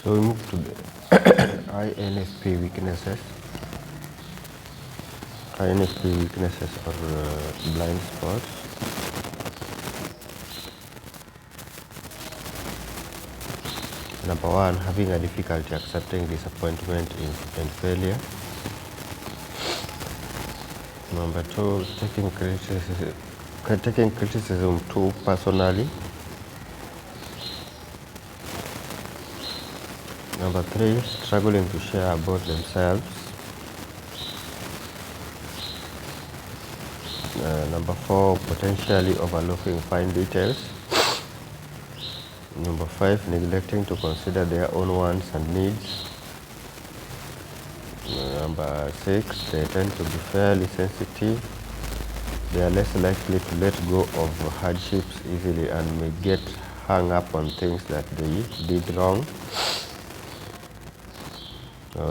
So we move to the INFP weaknesses. INFP weaknesses or blind spots. Number one, having a difficulty accepting disappointment and failure. Number two, taking criticism too personally. Number three, struggling to share about themselves. Number four, potentially overlooking fine details. Number five, neglecting to consider their own wants and needs. Number six, they tend to be fairly sensitive. They are less likely to let go of hardships easily and may get hung up on things that they did wrong.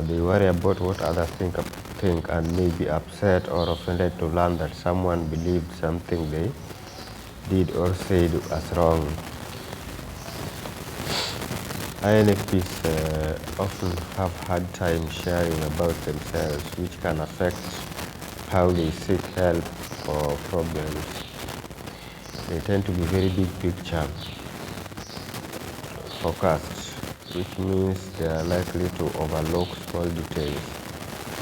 They worry about what others think and may be upset or offended to learn that someone believed something they did or said as wrong. INFPs often have hard time sharing about themselves, which can affect how they seek help for problems. They tend to be very big picture focused, which means they are likely to overlook small details.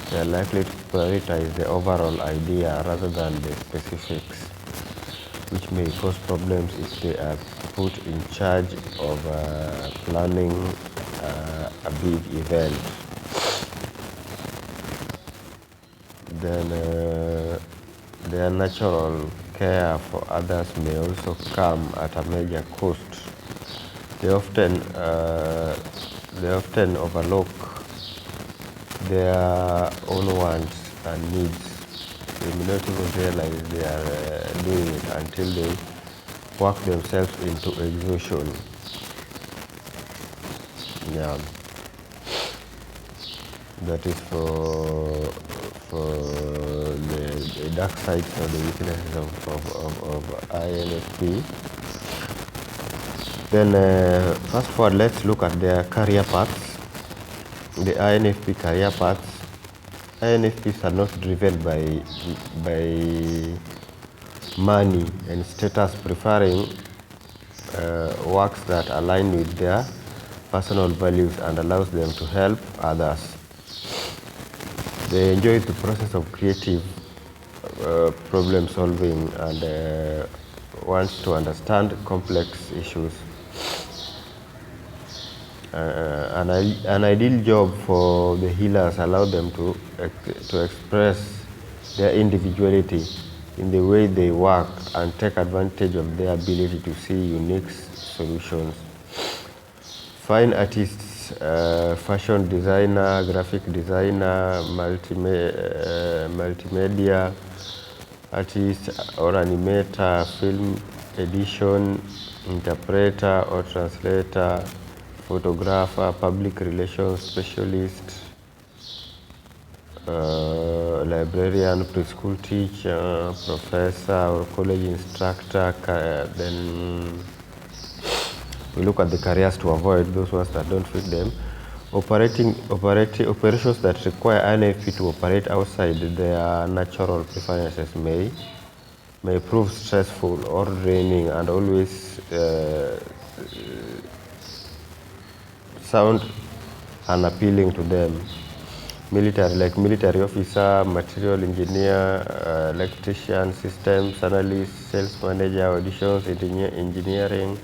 They are likely to prioritize the overall idea rather than the specifics, which may cause problems if they are put in charge of planning a big event. Then their natural care for others may also come at a major cost. They often overlook their own wants and needs. They may not even realize they are doing it until they work themselves into exhaustion. Yeah, that is for the dark sides or the weaknesses of INFP. Then fast forward, let's look at their career paths. The INFP career paths. INFPs are not driven by money and status, preferring works that align with their personal values and allows them to help others. They enjoy the process of creative problem solving and want to understand complex issues. An ideal job for the healers allows them to express their individuality in the way they work and take advantage of their ability to see unique solutions. Fine artists, fashion designer, graphic designer, multimedia artist or animator, film edition, interpreter or translator, photographer, public relations specialist, librarian, preschool teacher, professor or college instructor. Then we look at the careers to avoid those ones that don't fit them. Operations that require INFP to operate outside their natural preferences may prove stressful or draining and always sound unappealing to them. Military, like military officer, material engineer, electrician, systems analyst, sales manager, auditions, engineering,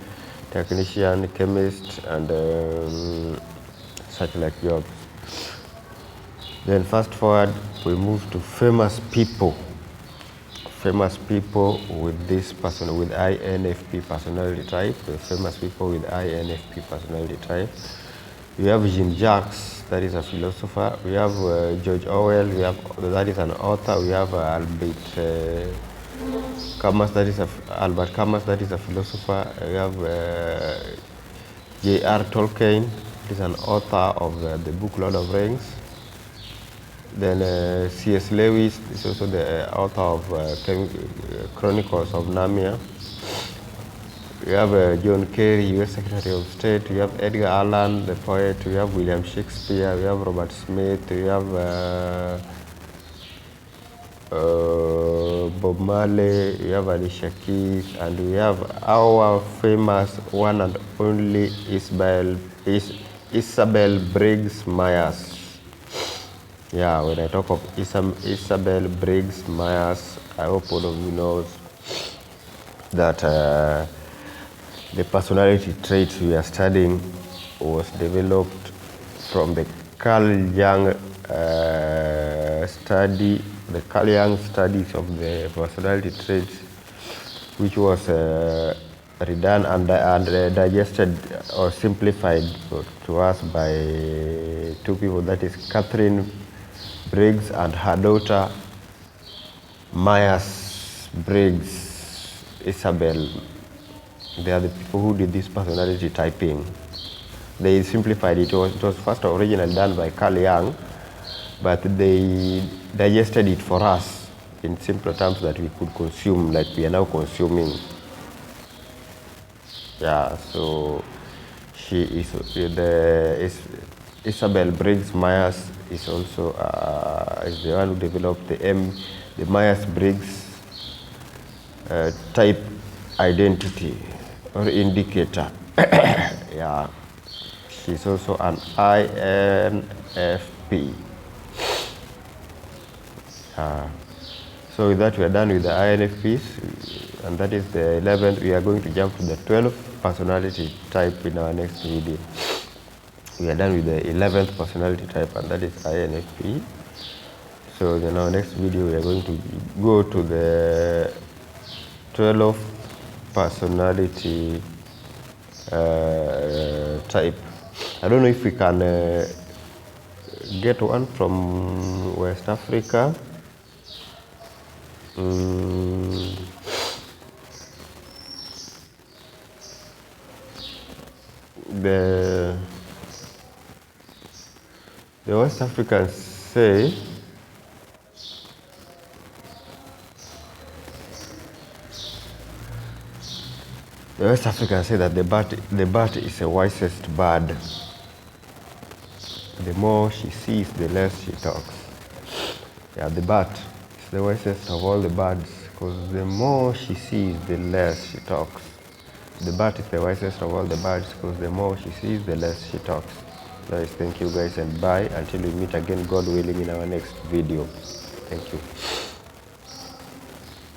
technician, chemist, and such like jobs. Then fast forward, we move to famous people. Famous people with this person with INFP personality type. The famous people with INFP personality type. We have Jean-Jacques, that is a philosopher. We have George Orwell, that is an author. We have Albert Camus, that is a philosopher. We have J.R. Tolkien, that is an author of the book Lord of Rings. Then C.S. Lewis is also the author of Chronicles of Narnia. We have John Kerry, U.S. Secretary of State. We have Edgar Allan, the poet. We have William Shakespeare. We have Robert Smith. We have Bob Marley. We have Alicia Keys, and we have our famous one and only Isabel Briggs Myers. Yeah, when I talk of Isabel Briggs Myers, I hope all of you know that the personality traits we are studying was developed from the Carl Jung studies of the personality traits, which was redone and digested or simplified to us by two people, that is Catherine Briggs and her daughter Myers Briggs Isabel. They are the people who did this personality typing. They simplified it. It was first originally done by Carl Jung, but they digested it for us in simpler terms that we could consume, like we are now consuming. Yeah, so she is Isabel Briggs Myers is also is the one who developed the Myers-Briggs type identity or indicator. Yeah, she's also an INFP. So with that, we are done with the INFPs, and that is the 11th. We are going to jump to the 12th personality type in our next video. We are done with the 11th personality type, and that is INFP. So in our next video, we are going to go to the 12th personality type. I don't know if we can get one from West Africa. The West Africans say that the bat is the wisest bird. The more she sees, the less she talks. Yeah, the bat is the wisest of all the birds, because the more she sees, the less she talks. The bat is the wisest of all the birds, because the more she sees, the less she talks. Guys, thank you guys, and bye until we meet again, God willing, in our next video. Thank you.